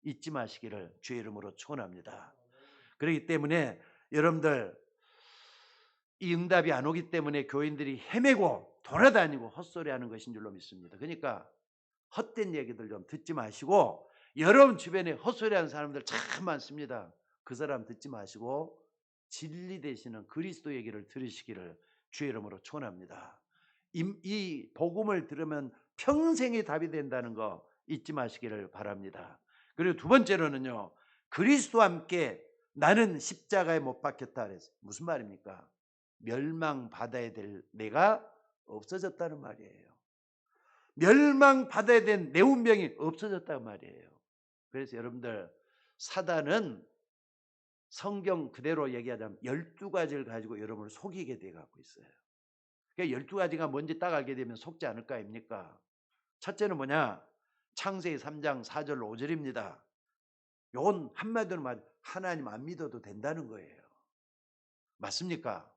잊지 마시기를 주의 이름으로 축원합니다. 그렇기 때문에 여러분들 이 응답이 안 오기 때문에 교인들이 헤매고 돌아다니고 헛소리하는 것인 줄로 믿습니다. 그러니까 헛된 얘기들 좀 듣지 마시고 여러분 주변에 헛소리하는 사람들 참 많습니다. 그 사람 듣지 마시고 진리 되시는 그리스도 얘기를 들으시기를 주의 이름으로 축원합니다. 이 복음을 들으면 평생의 답이 된다는 거 잊지 마시기를 바랍니다. 그리고 두 번째로는요. 그리스도와 함께 나는 십자가에 못 박혔다 그랬어요. 무슨 말입니까? 멸망받아야 될 내가 없어졌다는 말이에요. 멸망받아야 된 내 운명이 없어졌단 말이에요. 그래서 여러분들 사단은 성경 그대로 얘기하자면 12가지를 가지고 여러분을 속이게 돼 갖고 있어요. 그러니까 12가지가 뭔지 딱 알게 되면 속지 않을 거 아닙니까? 첫째는 뭐냐? 창세기 3장 4절 5절입니다. 요건 한마디로 말 하나님 안 믿어도 된다는 거예요. 맞습니까?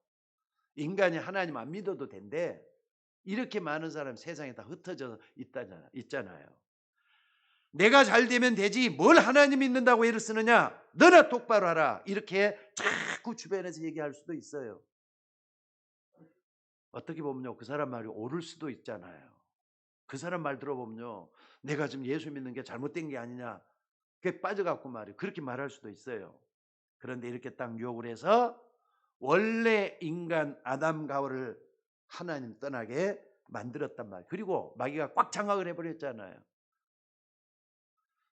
인간이 하나님 안 믿어도 된대. 이렇게 많은 사람 세상에 다 흩어져 있잖아요. 내가 잘 되면 되지 뭘 하나님 믿는다고 애를 쓰느냐. 너나 똑바로 하라. 이렇게 자꾸 주변에서 얘기할 수도 있어요. 어떻게 보면요. 그 사람 말이 옳을 수도 있잖아요. 그 사람 말 들어보면요. 내가 지금 예수 믿는 게 잘못된 게 아니냐. 그게 빠져갖고 말이에요. 그렇게 말할 수도 있어요. 그런데 이렇게 딱 유혹을 해서 원래 인간 아담 가오를 하나님 떠나게 만들었단 말이에요. 그리고 마귀가 꽉 장악을 해버렸잖아요.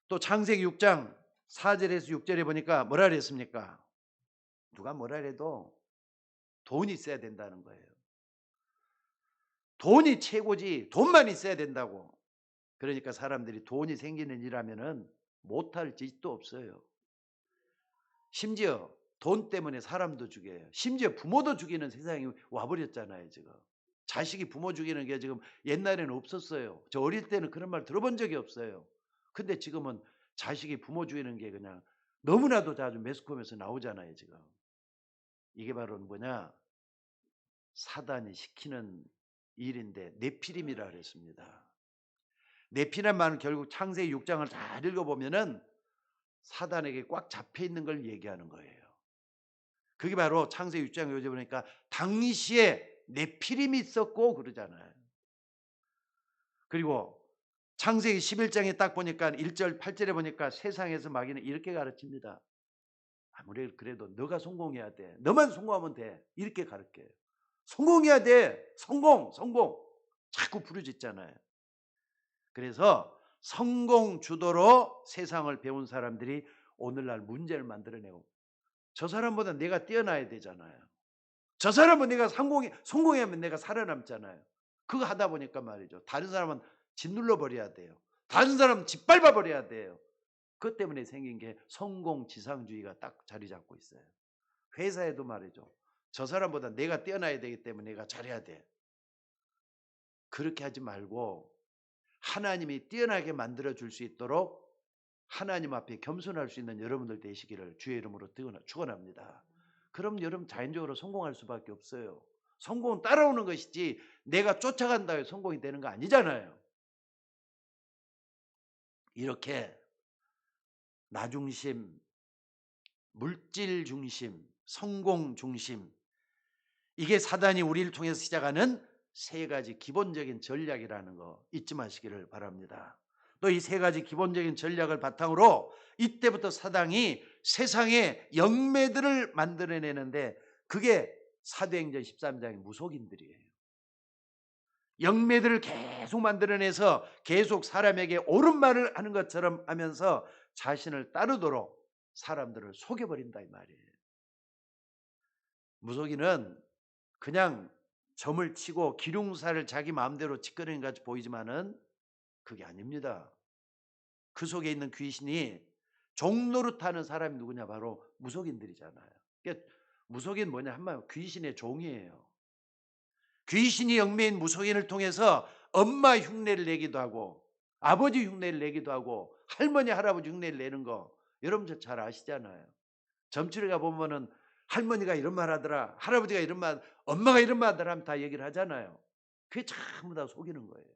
또 창세기 6장 4절에서 6절에 보니까 뭐라 그랬습니까? 누가 뭐라 해도 돈이 있어야 된다는 거예요. 돈이 최고지. 돈만 있어야 된다고. 그러니까 사람들이 돈이 생기는 일하면은 못할 짓도 없어요. 심지어 돈 때문에 사람도 죽여요. 심지어 부모도 죽이는 세상이 와버렸잖아요. 지금 자식이 부모 죽이는 게 지금 옛날에는 없었어요. 저 어릴 때는 그런 말 들어본 적이 없어요. 근데 지금은 자식이 부모 죽이는 게 그냥 너무나도 자주 매스컴에서 나오잖아요. 지금 이게 바로 뭐냐, 사단이 시키는 일인데 네피림이라 그랬습니다. 네피란 말은 결국 창세기 6장을 잘 읽어보면은 사단에게 꽉 잡혀 있는 걸 얘기하는 거예요. 그게 바로 창세기 6장 요새 보니까 당시에 네피림이 있었고 그러잖아요. 그리고 창세기 11장에 딱 보니까 1절 8절에 보니까 세상에서 마귀는 이렇게 가르칩니다. 아무래도 그래도 너가 성공해야 돼. 너만 성공하면 돼. 이렇게 가르쳐요. 성공해야 돼. 성공. 자꾸 부르짖잖아요. 그래서 성공 주도로 세상을 배운 사람들이 오늘날 문제를 만들어내고, 저 사람보다 내가 뛰어나야 되잖아요. 저 사람은 내가 성공하면 내가 살아남잖아요. 그거 하다 보니까 말이죠. 다른 사람은 짓눌러 버려야 돼요. 다른 사람은 짓밟아 버려야 돼요. 그것 때문에 생긴 게 성공 지상주의가 딱 자리 잡고 있어요. 회사에도 말이죠. 저 사람보다 내가 뛰어나야 되기 때문에 내가 잘해야 돼. 그렇게 하지 말고 하나님이 뛰어나게 만들어 줄 수 있도록 하나님 앞에 겸손할 수 있는 여러분들 되시기를 주의 이름으로 축원합니다. 그럼 여러분 자연적으로 성공할 수밖에 없어요. 성공은 따라오는 것이지 내가 쫓아간다고 성공이 되는 거 아니잖아요. 이렇게 나 중심, 물질 중심, 성공 중심, 이게 사단이 우리를 통해서 시작하는 세 가지 기본적인 전략이라는 거 잊지 마시기를 바랍니다. 또 이 세 가지 기본적인 전략을 바탕으로 이때부터 사단이 세상에 영매들을 만들어내는데 그게 사도행전 13장의 무속인들이에요. 영매들을 계속 만들어내서 계속 사람에게 옳은 말을 하는 것처럼 하면서 자신을 따르도록 사람들을 속여버린다 이 말이에요. 무속인은 그냥 점을 치고 기둥살을 자기 마음대로 짓거리는 것 같이 보이지만은 그게 아닙니다. 그 속에 있는 귀신이 종노릇하는 사람이 누구냐? 바로 무속인들이잖아요. 그러니까 무속인 뭐냐? 한마디로 귀신의 종이에요. 귀신이 영매인 무속인을 통해서 엄마 흉내를 내기도 하고 아버지 흉내를 내기도 하고 할머니 할아버지 흉내를 내는 거 여러분 잘 아시잖아요. 점집에 가보면은 할머니가 이런 말 하더라, 할아버지가 이런 말, 엄마가 이런 말 하더라 하면 다 얘기를 하잖아요. 그게 전부 다 속이는 거예요.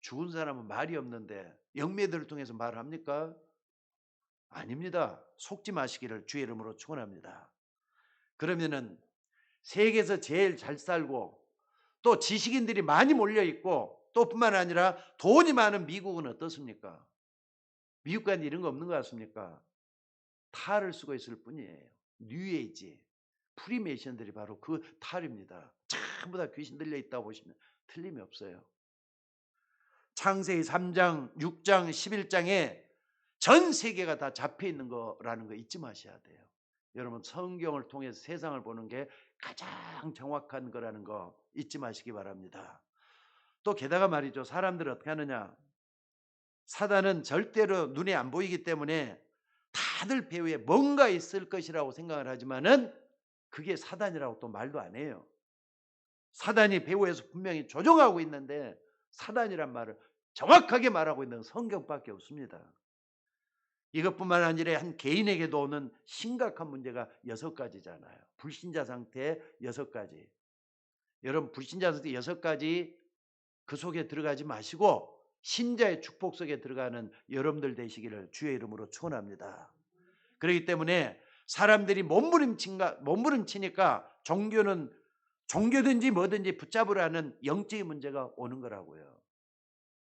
죽은 사람은 말이 없는데 영매들을 통해서 말을 합니까? 아닙니다. 속지 마시기를 주의 이름으로 축원합니다. 그러면은 세계에서 제일 잘 살고 또 지식인들이 많이 몰려 있고 또 뿐만 아니라 돈이 많은 미국은 어떻습니까? 미국과는 이런 거 없는 것 같습니까? 탈을 쓰고 있을 뿐이에요. 뉴에이지, 프리메이션들이 바로 그 탈입니다. 전부 다 귀신 들려 있다고 보시면 틀림이 없어요. 창세기 3장, 6장, 11장에 전 세계가 다 잡혀 있는 거라는 거 잊지 마셔야 돼요. 여러분 성경을 통해서 세상을 보는 게 가장 정확한 거라는 거 잊지 마시기 바랍니다. 또 게다가 말이죠. 사람들은 어떻게 하느냐. 사단은 절대로 눈에 안 보이기 때문에 다들 배후에 뭔가 있을 것이라고 생각을 하지만은 그게 사단이라고 또 말도 안 해요. 사단이 배후에서 분명히 조종하고 있는데 사단이란 말을 정확하게 말하고 있는 성경밖에 없습니다. 이것뿐만 아니라 한 개인에게도 오는 심각한 문제가 6가지잖아요. 불신자 상태 6가지. 여러분 불신자 상태 6가지 그 속에 들어가지 마시고 신자의 축복 속에 들어가는 여러분들 되시기를 주의 이름으로 축원합니다. 그렇기 때문에 사람들이 몸부림치니까 종교든지 뭐든지 붙잡으라는 영적인 문제가 오는 거라고요.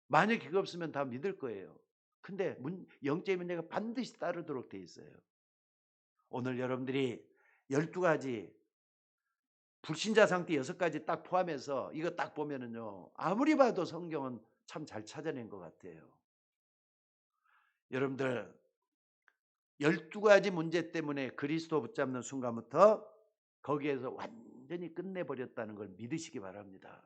만약 그거 없으면 다 믿을 거예요. 근데 영적인 문제가 반드시 따르도록 돼 있어요. 오늘 여러분들이 12가지 불신자 상태 6가지 딱 포함해서 이거 딱 보면은요. 아무리 봐도 성경은 참 잘 찾아낸 것 같아요. 여러분들 12가지 문제 때문에 그리스도 붙잡는 순간부터 거기에서 완전히 끝내버렸다는 걸 믿으시기 바랍니다.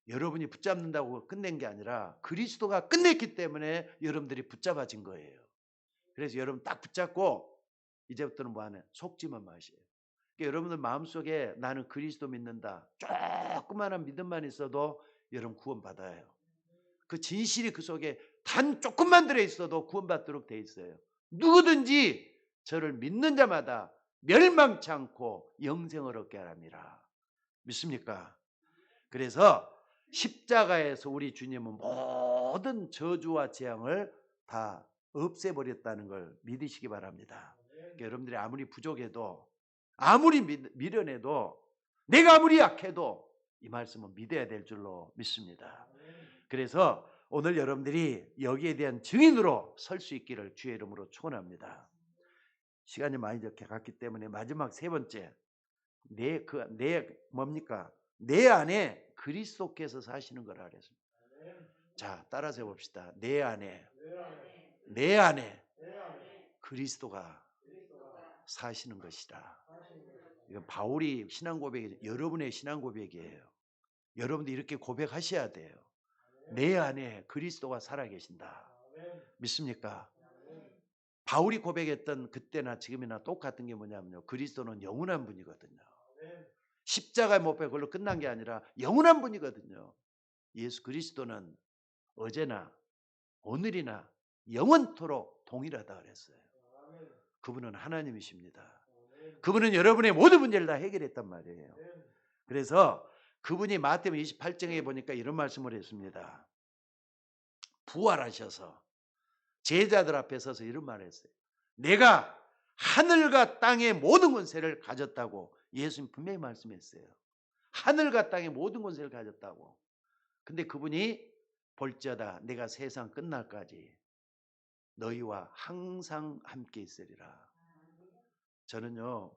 여러분이 붙잡는다고 끝낸 게 아니라 그리스도가 끝냈기 때문에 여러분들이 붙잡아진 거예요. 그래서 여러분 딱 붙잡고 이제부터는 뭐하냐? 속지만 마셔요. 그러니까 여러분들 마음속에 나는 그리스도 믿는다. 조그마한 믿음만 있어도 여러분 구원받아요. 그 진실이 그 속에 단 조금만 들어있어도 구원받도록 돼 있어요. 누구든지 저를 믿는 자마다 멸망치 않고 영생을 얻게 하랍니다. 믿습니까? 그래서 십자가에서 우리 주님은 모든 저주와 재앙을 다 없애버렸다는 걸 믿으시기 바랍니다. 그러니까 여러분들이 아무리 부족해도 아무리 미련해도 내가 아무리 약해도 이 말씀은 믿어야 될 줄로 믿습니다. 그래서 오늘 여러분들이 여기에 대한 증인으로 설 수 있기를 주의 이름으로 축원합니다. 시간이 많이 이렇게 갔기 때문에 마지막 3번째 뭡니까? 내 안에 그리스도께서 사시는 거라 그랬습니다. 자, 따라서 해봅시다. 내 안에 그리스도가 사시는 것이다. 이건 바울이 신앙 고백이 여러분의 신앙 고백이에요. 여러분도 이렇게 고백하셔야 돼요. 내 안에 그리스도가 살아계신다. 믿습니까? 바울이 고백했던 그때나 지금이나 똑같은 게 뭐냐면요. 그리스도는 영원한 분이거든요. 십자가의 못 박혀 그걸로 끝난 게 아니라 영원한 분이거든요. 예수 그리스도는 어제나 오늘이나 영원토록 동일하다 그랬어요. 그분은 하나님이십니다. 그분은 여러분의 모든 문제를 다 해결했단 말이에요. 그래서 그분이 마태복음 28장에 보니까 이런 말씀을 했습니다. 부활하셔서 제자들 앞에 서서 이런 말을 했어요. 내가 하늘과 땅의 모든 권세를 가졌다고 예수님 분명히 말씀했어요. 하늘과 땅의 모든 권세를 가졌다고. 근데 그분이 볼지어다 내가 세상 끝날까지 너희와 항상 함께 있으리라. 저는요,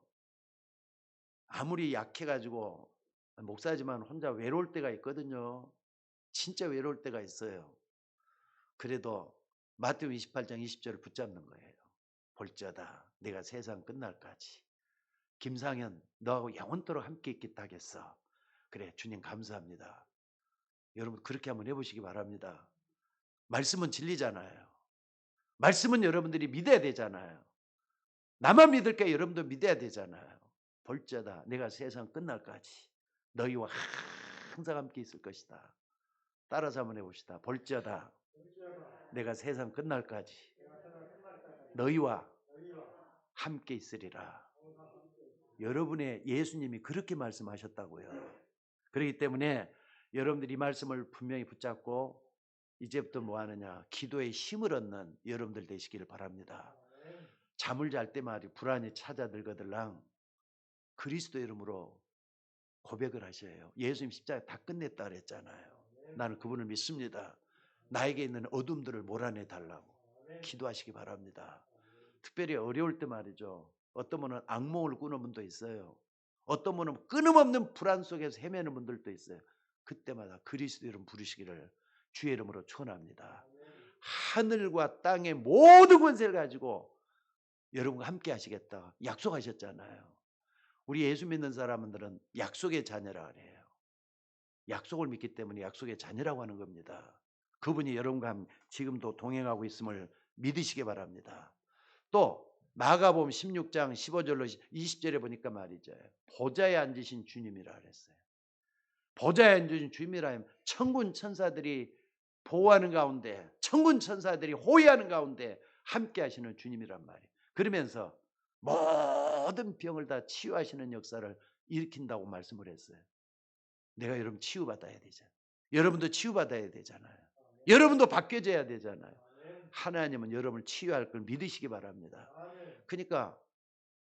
아무리 약해가지고 목사지만 혼자 외로울 때가 있거든요. 진짜 외로울 때가 있어요. 그래도 마태복음 28장 20절을 붙잡는 거예요. 볼지어다 내가 세상 끝날까지. 김상현 너하고 영원토록 함께 있겠다 하겠어. 그래 주님 감사합니다. 여러분 그렇게 한번 해보시기 바랍니다. 말씀은 진리잖아요. 말씀은 여러분들이 믿어야 되잖아요. 나만 믿을게 여러분도 믿어야 되잖아요. 볼지어다 내가 세상 끝날까지 너희와 항상 함께 있을 것이다. 따라서 한번 해봅시다. 볼지어다 내가 세상 끝날까지 너희와 함께 있으리라. 여러분의 예수님이 그렇게 말씀하셨다고요. 그렇기 때문에 여러분들이 이 말씀을 분명히 붙잡고 이제부터 뭐 하느냐, 기도에 힘을 얻는 여러분들 되시기를 바랍니다. 잠을 잘 때 말이 불안이 찾아들거들랑 그리스도 이름으로 고백을 하셔요. 예수님 십자가 다 끝냈다 그랬잖아요. 나는 그분을 믿습니다. 나에게 있는 어둠들을 몰아내 달라고 기도하시기 바랍니다. 특별히 어려울 때 말이죠. 어떤 분은 악몽을 꾸는 분도 있어요. 어떤 분은 끊임없는 불안 속에서 헤매는 분들도 있어요. 그때마다 그리스도 이름 부르시기를 주의 이름으로 축원합니다. 하늘과 땅의 모든 권세를 가지고 여러분과 함께 하시겠다 약속하셨잖아요. 우리 예수 믿는 사람들은 약속의 자녀라 그래요. 약속을 믿기 때문에 약속의 자녀라고 하는 겁니다. 그분이 여러분과 지금도 동행하고 있음을 믿으시기 바랍니다. 또 마가복음 16장 15절로 20절에 보니까 말이죠. 보좌에 앉으신 주님이라 그랬어요. 보좌에 앉으신 주님이라 천군 천사들이 보호하는 가운데, 천군 천사들이 호위하는 가운데 함께 하시는 주님이란 말이에요. 그러면서 모든 병을 다 치유하시는 역사를 일으킨다고 말씀을 했어요. 내가 여러분 치유받아야 되잖아요. 여러분도 치유받아야 되잖아요. 여러분도 바뀌어져야 되잖아요. 하나님은 여러분을 치유할 걸 믿으시기 바랍니다. 그러니까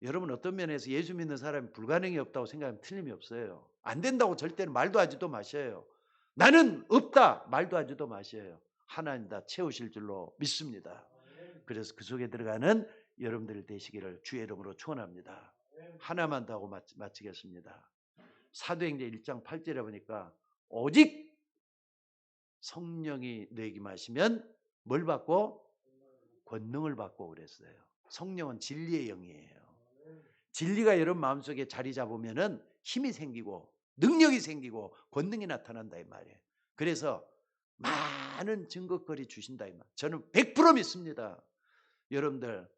여러분 어떤 면에서 예수 믿는 사람이 불가능이 없다고 생각하면 틀림이 없어요. 안 된다고 절대로 말도 하지도 마셔요. 나는 없다 말도 하지도 마셔요. 하나님 다 채우실 줄로 믿습니다. 그래서 그 속에 들어가는 여러분들 되시기를 주의 이름으로 축원합니다. 하나만 더 하고 마치겠습니다. 사도행전 1장 8절에 보니까 오직 성령이 너에게 마시면 뭘 받고? 권능을 받고 그랬어요. 성령은 진리의 영이에요. 진리가 여러분 마음속에 자리 잡으면은 힘이 생기고 능력이 생기고 권능이 나타난다 이 말이에요. 그래서 많은 증거거리 주신다 이 말. 저는 100% 믿습니다. 여러분들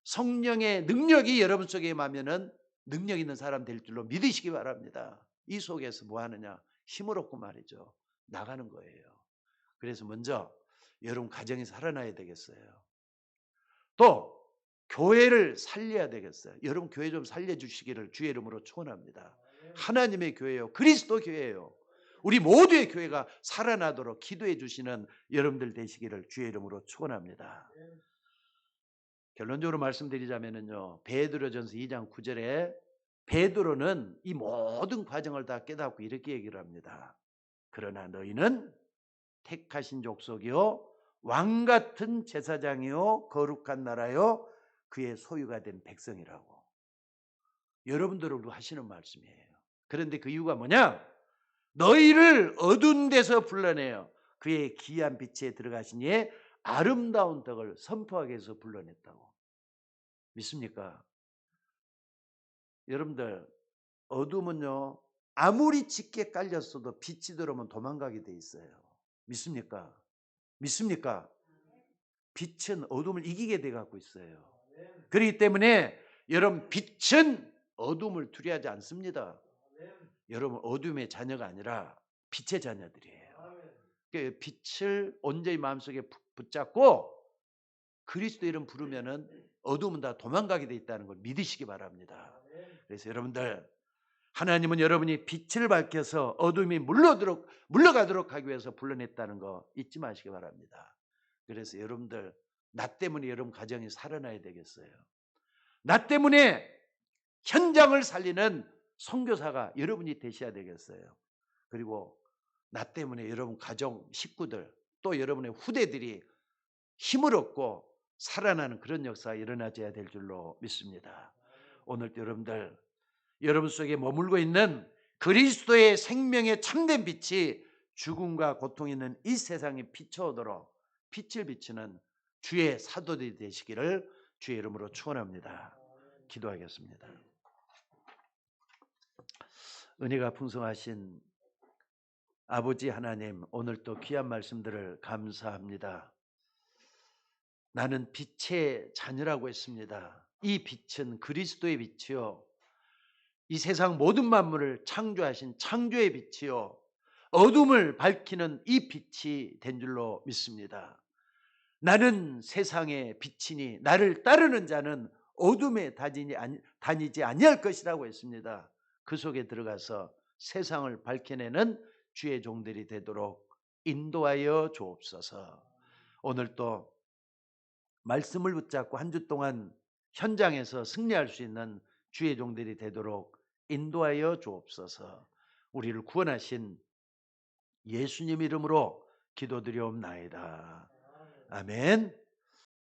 성령의 능력이 여러분 속에 임하면은 능력 있는 사람 될 줄로 믿으시기 바랍니다. 이 속에서 뭐 하느냐? 힘을 얻고 말이죠. 나가는 거예요. 그래서 먼저 여러분 가정이 살아나야 되겠어요. 또 교회를 살려야 되겠어요. 여러분 교회 좀 살려주시기를 주의 이름으로 축원합니다. 하나님의 교회요. 그리스도 교회예요. 우리 모두의 교회가 살아나도록 기도해 주시는 여러분들 되시기를 주의 이름으로 축원합니다. 결론적으로 말씀드리자면요. 베드로전서 2장 9절에 베드로는 이 모든 과정을 다 깨닫고 이렇게 얘기를 합니다. 그러나 너희는 택하신 족속이요 왕 같은 제사장이요 거룩한 나라요 그의 소유가 된 백성이라고. 여러분들을 하시는 말씀이에요. 그런데 그 이유가 뭐냐? 너희를 어두운 데서 불러내어 그의 귀한 빛에 들어가신 이의 아름다운 덕을 선포하기 위해서 불러냈다고. 믿습니까? 여러분들 어둠은요 아무리 짙게 깔렸어도 빛이 들어오면 도망가게 돼 있어요. 믿습니까? 믿습니까? 빛은 어둠을 이기게 돼 갖고 있어요. 그렇기 때문에 여러분 빛은 어둠을 두려워하지 않습니다. 여러분 어둠의 자녀가 아니라 빛의 자녀들이에요. 빛을 온전히 마음속에 붙잡고 그리스도 이름 부르면은 어둠은 다 도망가게 돼 있다는 걸 믿으시기 바랍니다. 그래서 여러분들 하나님은 여러분이 빛을 밝혀서 어둠이 물러가도록 하기 위해서 불러냈다는 거 잊지 마시기 바랍니다. 그래서 여러분들 나 때문에 여러분 가정이 살아나야 되겠어요. 나 때문에 현장을 살리는 선교사가 여러분이 되셔야 되겠어요. 그리고 나 때문에 여러분 가정 식구들 또 여러분의 후대들이 힘을 얻고 살아나는 그런 역사가 일어나줘야 될 줄로 믿습니다. 오늘 여러분들, 여러분 속에 머물고 있는 그리스도의 생명의 참된 빛이 죽음과 고통이 있는 이 세상에 비춰오도록 빛을 비추는 주의 사도들이 되시기를 주의 이름으로 축원합니다. 기도하겠습니다. 은혜가 풍성하신 아버지 하나님, 오늘 또 귀한 말씀들을 감사합니다. 나는 빛의 자녀라고 했습니다. 이 빛은 그리스도의 빛이요, 이 세상 모든 만물을 창조하신 창조의 빛이요, 어둠을 밝히는 이 빛이 된 줄로 믿습니다. 나는 세상의 빛이니 나를 따르는 자는 어둠에 다니지 아니할 것이라고 했습니다. 그 속에 들어가서 세상을 밝혀내는 주의 종들이 되도록 인도하여 주옵소서. 오늘 또 말씀을 붙잡고 한 주 동안 현장에서 승리할 수 있는 주의 종들이 되도록 인도하여 주옵소서. 우리를 구원하신 예수님 이름으로 기도드리옵나이다. 아멘.